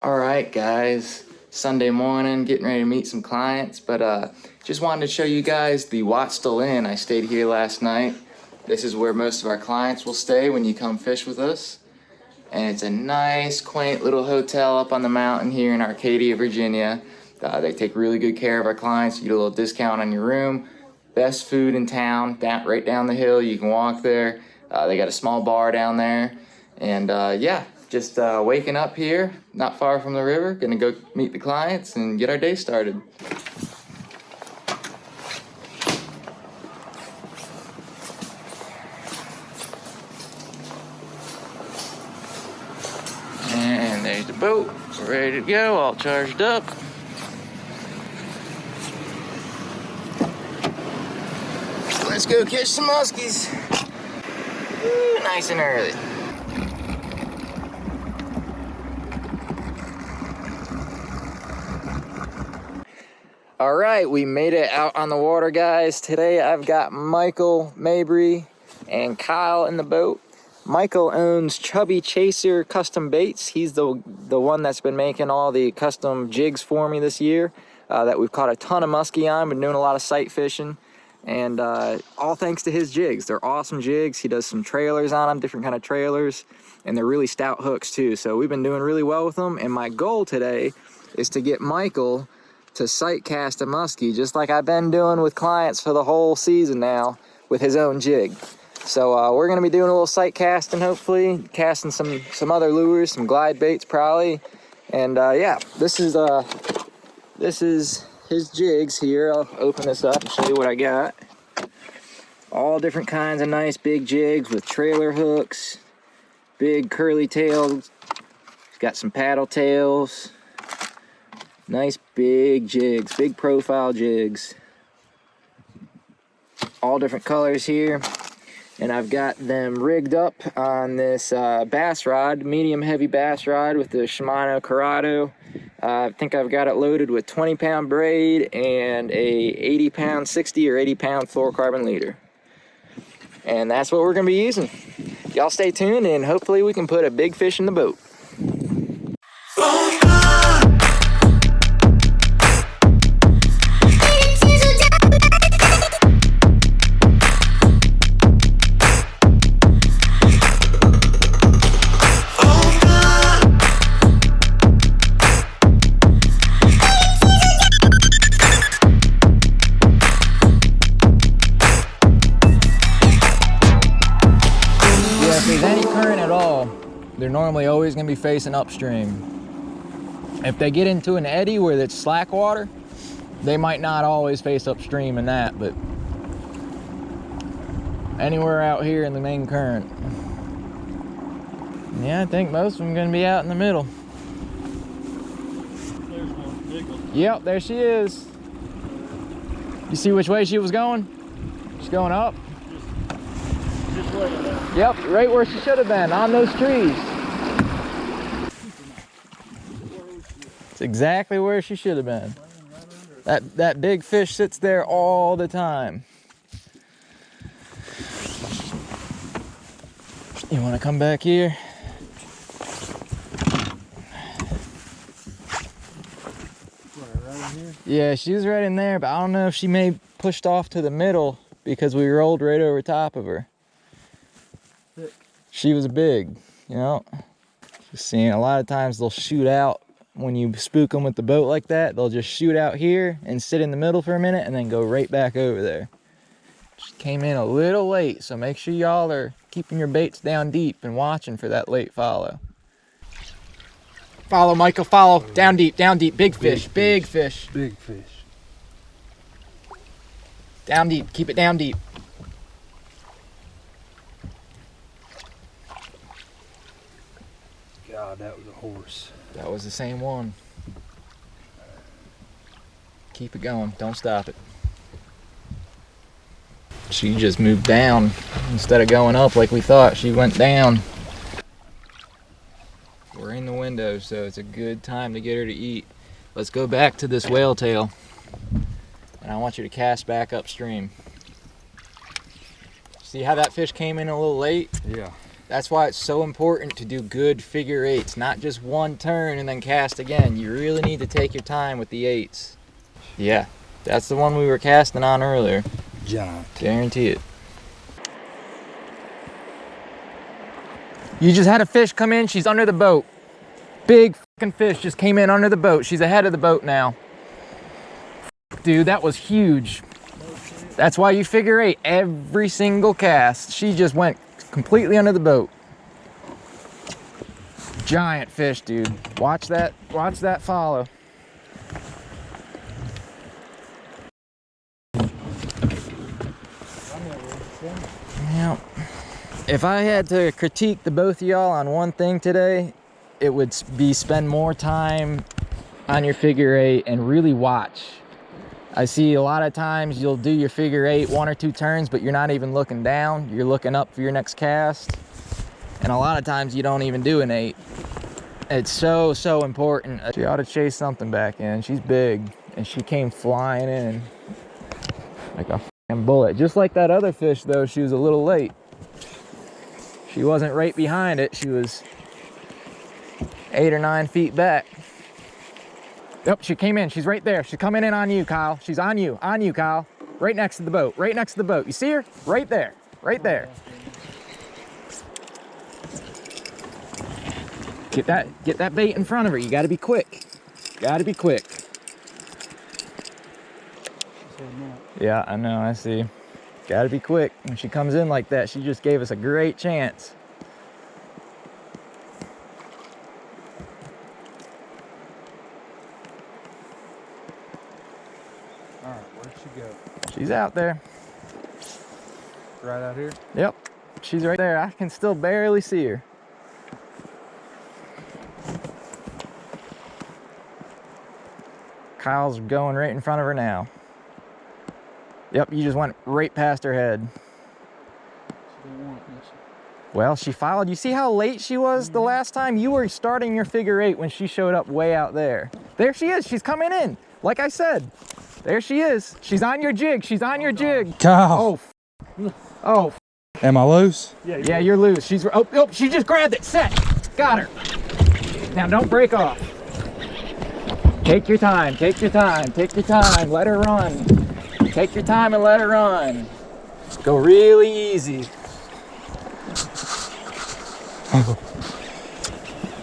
All right, guys, Sunday morning, getting ready to meet some clients, but just wanted to show you guys the Wattsville Inn. I stayed here last night. This is where most of our clients will stay when you come fish with us. And it's a nice, quaint little hotel up on the mountain here in Arcadia, Virginia. They take really good care of our clients. You get a little discount on your room. Best food in town, right down the hill. You can walk there. They got a small bar down there. And yeah, just waking up here, not far from the river. Gonna go meet the clients and get our day started. And there's the boat. We're ready to go, all charged up. Let's go catch some muskies. Ooh, nice and early. All right, we made it out on the water, guys. Today I've got Michael Mabry and Kyle in the boat. Michael owns ChubbyChaser Custom Baits. He's the one that's been making all the custom jigs for me this year that we've caught a ton of musky on. Been doing a lot of sight fishing, and all thanks to his jigs. They're awesome jigs. He does some trailers on them, different kind of trailers, and they're really stout hooks too. So we've been doing really well with them, and my goal today is to get Michael to sight cast a muskie, just like I've been doing with clients for the whole season now with his own jig. So we're gonna be doing a little sight casting, hopefully casting some other lures, some glide baits probably. And yeah, this is his jigs here. I'll open this up and show you what I got. All different kinds of nice big jigs with trailer hooks, big curly tails. Got some paddle tails. Nice big jigs, big profile jigs. All different colors here. And I've got them rigged up on this bass rod, medium heavy bass rod with the Shimano Corrado. I think I've got it loaded with 20-pound braid and a 80-pound, 60 or 80-pound fluorocarbon leader. And that's what we're gonna be using. Y'all stay tuned and hopefully we can put a big fish in the boat. They're normally always going to be facing upstream. If they get into an eddy where it's slack water, they might not always face upstream in that, but anywhere out here in the main current. Yeah, I think most of them are going to be out in the middle. There's one big one. Yep, there she is. You see which way she was going? She's going up. Just right on that. Yep, right where she should have been, on those trees. It's exactly where she should have been. That big fish sits there all the time. You want to come back here? Right here? Yeah, she was right in there, but I don't know if she may pushed off to the middle because we rolled right over top of her. She was big, you know. Just seeing, a lot of times they'll shoot out when you spook them with the boat like that. They'll just shoot out here and sit in the middle for a minute and then go right back over there. She came in a little late, so make sure y'all are keeping your baits down deep and watching for that late follow. Follow, Michael, follow. Down deep, big fish, big fish. Big fish. Down deep, keep it down deep. God, that was a horse. That was the same one. Keep it going, don't stop it. She just moved down. Instead of going up like we thought, she went down. We're in the window, so it's a good time to get her to eat. Let's go back to this whale tail. And I want you to cast back upstream. See how that fish came in a little late? Yeah. That's why it's so important to do good figure eights, not just one turn and then cast again. You really need to take your time with the eights. Yeah, that's the one we were casting on earlier. Giant. Guarantee it. You just had a fish come in, she's under the boat. Big fucking fish just came in under the boat. She's ahead of the boat now. Dude, that was huge. That's why you figure eight every single cast. She just went completely under the boat. Giant fish, dude. Watch that follow. Yeah. If I had to critique the both of y'all on one thing today, it would be spend more time on your figure eight and really watch. I see a lot of times you'll do your figure eight 1 or 2 turns, but you're not even looking down. You're looking up for your next cast. And a lot of times you don't even do an 8. It's so important. She ought to chase something back in. She's big, and she came flying in like a fucking bullet. Just like that other fish, though, she was a little late. She wasn't right behind it. She was 8 or 9 feet back. Yep, she came in. She's right there. She's coming in on you, Kyle. She's on you, Kyle. Right next to the boat. Right next to the boat. You see her? Right there. Right there. Get that bait in front of her. You got to be quick. Got to be quick. Yeah, I know. I see. Got to be quick. When she comes in like that, she just gave us a great chance. All right, where'd she go? She's out there. Right out here? Yep. She's right there. I can still barely see her. Kyle's going right in front of her now. Yep, you just went right past her head. She didn't want it, did she? Well, she followed. You see how late she was the last time? You were starting your figure eight when she showed up way out there. There she is. She's coming in. Like I said, there she is. She's on your jig. She's on your jig. Kyle. Oh. Am I loose? Yeah, you're loose. She's, oh, she just grabbed it. Set. Got her. Now don't break off. Take your time. Take your time. Take your time. Let her run. Take your time and let her run. Go really easy.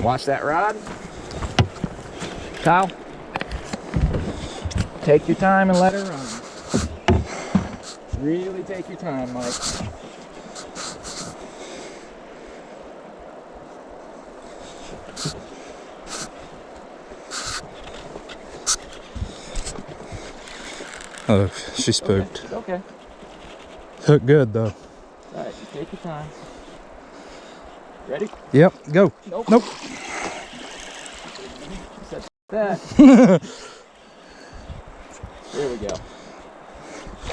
Watch that rod. Kyle. Take your time and let her run. Really take your time, Mike. Oh, she spooked. Okay. Hooked good though. All right, take your time. Ready? Yep, go. Nope. Set that. There we go.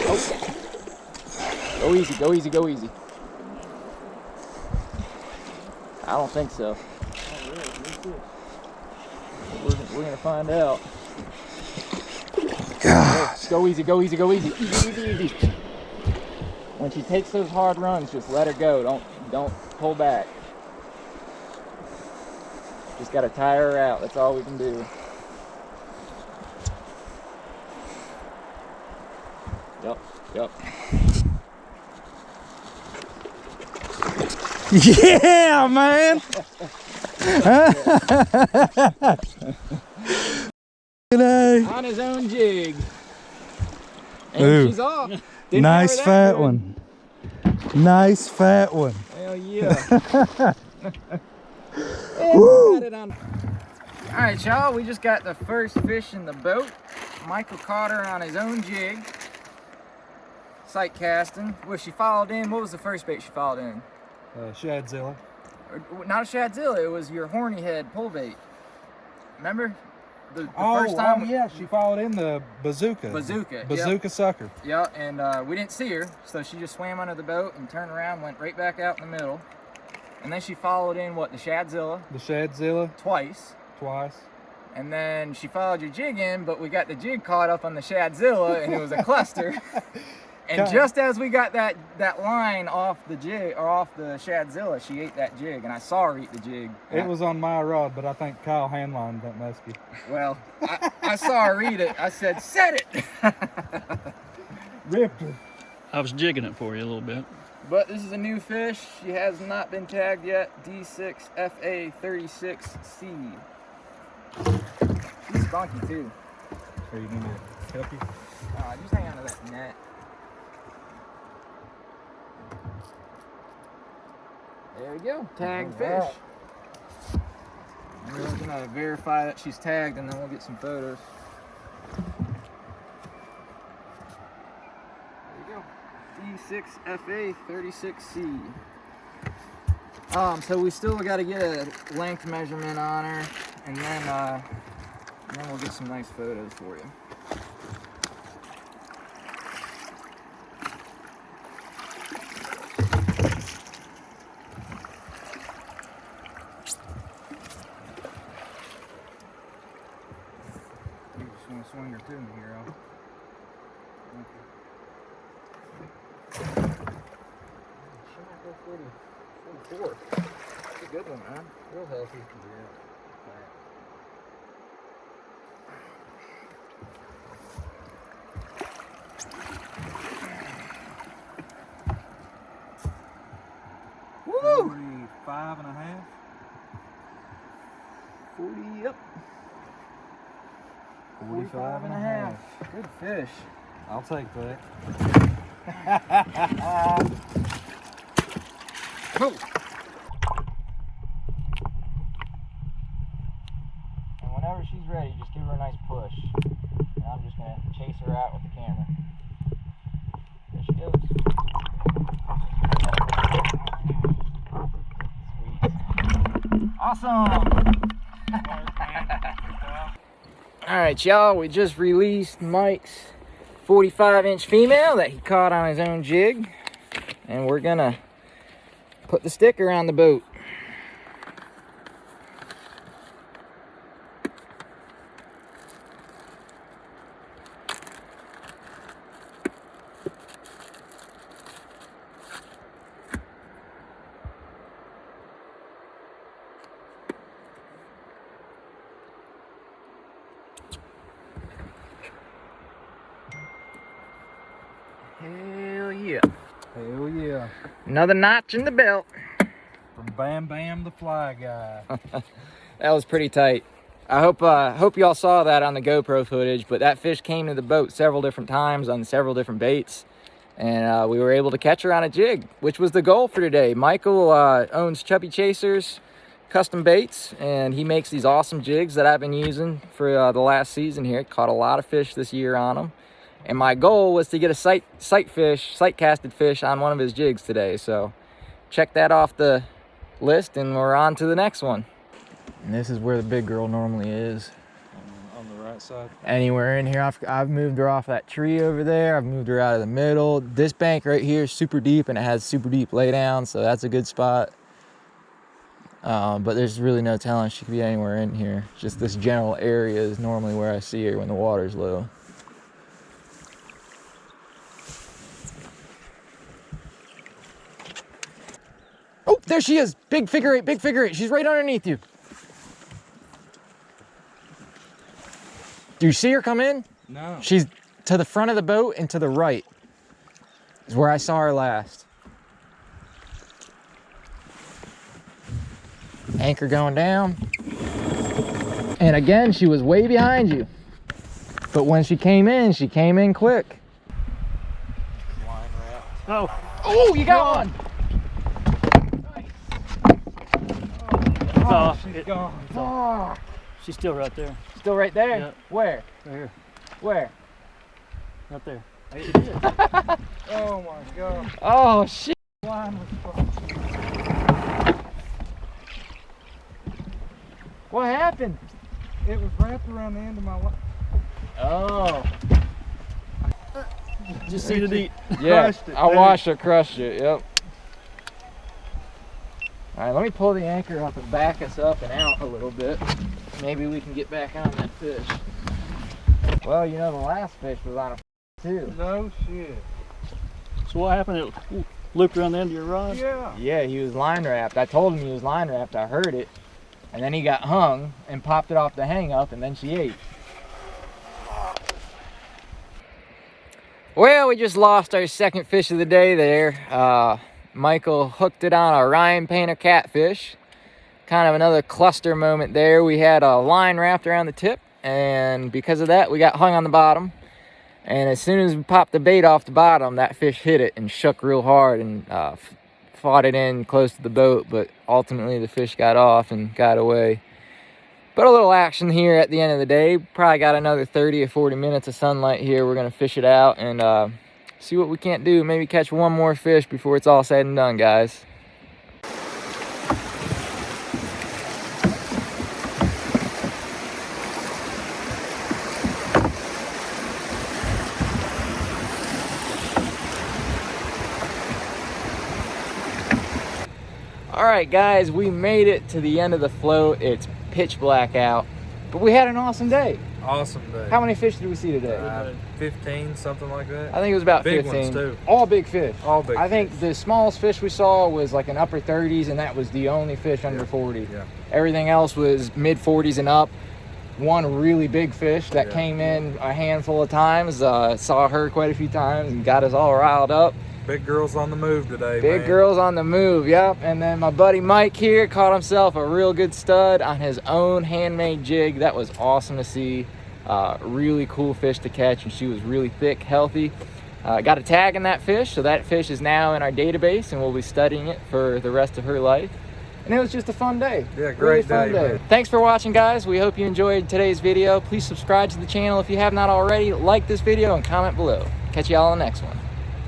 Oh. Go easy, go easy, go easy. I don't think so. We're gonna find out. God. Go easy, go easy, go easy. Easy, easy, easy. When she takes those hard runs, just let her go. Don't pull back. Just gotta tire her out. That's all we can do. Yep. Yeah, man. On his own jig. And Ooh. she's off. Nice fat one. Nice fat one. Hell yeah. Woo. Got it on. All right, y'all. We just got the first fish in the boat. Michael caught her on his own jig. Sight casting. Well, she followed in. What was the first bait she followed in? Shadzilla. Not a shadzilla. It was your horny head pull bait. Remember? The Oh, first time yeah, she followed in the bazooka. Bazooka, Bazooka sucker. Yeah, and we didn't see her, so she just swam under the boat and turned around, went right back out in the middle. And then she followed in, what, the shadzilla? The Shadzilla. Twice. Twice. And then she followed your jig in, but we got the jig caught up on the shadzilla, and it was a cluster. And just as we got that line off the jig, or off the Shadzilla, she ate that jig, and I saw her eat the jig. It was on my rod, but I think Kyle handlined that muskie. Well, I saw her eat it. I said, set it! Ripped her. I was jigging it for you a little bit. But this is a new fish. She has not been tagged yet. D6FA36C. She's spunky too. Are you going to help you? Just hang on to that net. There we go. Tagged fish. And we're going to verify that she's tagged, and then we'll get some photos. D6FA36C. So we still got to get a length measurement on her, and then we'll get some nice photos for you. You just want to swing her to me here, huh? She might go 44. That's a good one, man. Real healthy. Yeah. Woo! 45 and a half. 40, yep. 45 and a half. Good fish. I'll take that. Cool. And whenever she's ready, just give her a nice push. And I'm just going to chase her out with the camera. There she goes. Sweet. Awesome! Alright, y'all, we just released Mike's 45-inch female that he caught on his own jig. And we're going to put the sticker on the boat. Hell yeah. Hell yeah. Another notch in the belt. From Bam Bam the Fly Guy. That was pretty tight. I hope y'all saw that on the GoPro footage, but that fish came to the boat several different times on several different baits, and we were able to catch her on a jig, which was the goal for today. Michael owns ChubbyChasers Custom Baits, and he makes these awesome jigs that I've been using for the last season here. Caught a lot of fish this year on them. And my goal was to get a sight casted fish on one of his jigs today. So check that off the list, and we're on to the next one. And this is where the big girl normally is. On the right side. Anywhere in here. I've moved her off that tree over there. I've moved her out of the middle. This bank right here is super deep, and it has super deep laydown, so that's a good spot. But there's really no telling she could be anywhere in here. Just this general area is normally where I see her when the water's low. Oh, there she is. Big figure eight, big figure eight. She's right underneath you. Do you see her come in? No. She's to the front of the boat and to the right is where I saw her last. Anchor going down. And again, she was way behind you. But when she came in quick. Line wrap. Oh, Oh, you got one. oh, She's gone. Oh, she's still right there. still right there? Yeah. Where? Right here. Where? Right there. Oh my God. Oh, shit. Line was fucked. What happened? It was wrapped around the end of my line. Oh. Just seen it eat. Yeah, Crushed it, I dude. watched her crush it, yep. All right, let me pull the anchor up and back us up and out a little bit. Maybe we can get back on that fish. Well, you know, the last fish was on a too. No shit. So what happened? It looped around the end of your rod? Yeah, he was line wrapped. I told him he was line wrapped. I heard it. And then he got hung and popped it off the hang up, and then she ate. Well, we just lost our second fish of the day there. Michael hooked it on a Ryan Painter catfish. Kind of another cluster moment there. We had a line wrapped around the tip, and because of that, we got hung on the bottom. And as soon as we popped the bait off the bottom, that fish hit it and shook real hard and fought it in close to the boat, but ultimately the fish got off and got away. But a little action here at the end of the day. Probably got another 30 or 40 minutes of sunlight here. We're gonna fish it out and see what we can't do. Maybe catch one more fish before it's all said and done, guys. All right, guys, we made it to the end of the float. It's pitch black out, but we had an awesome day. Awesome day. How many fish did we see today? 15, something like that. I think it was about big 15. Ones too. All big fish. All big I think fish. the smallest fish we saw was like an upper 30s, and that was the only fish under 40. Yeah. Everything else was mid 40s and up. One really big fish that came in a handful of times. Saw her quite a few times and got us all riled up. Big girls on the move today, Big man. girls on the move, yep. And then my buddy Mike here caught himself a real good stud on his own handmade jig. That was awesome to see. Really cool fish to catch, and she was really thick, healthy. Got a tag in that fish, so that fish is now in our database, and we'll be studying it for the rest of her life. And it was just a fun day. Yeah, Really great fun day, man. Thanks for watching, guys. We hope you enjoyed today's video. Please subscribe to the channel if you have not already. Like this video and comment below. Catch you all on the next one.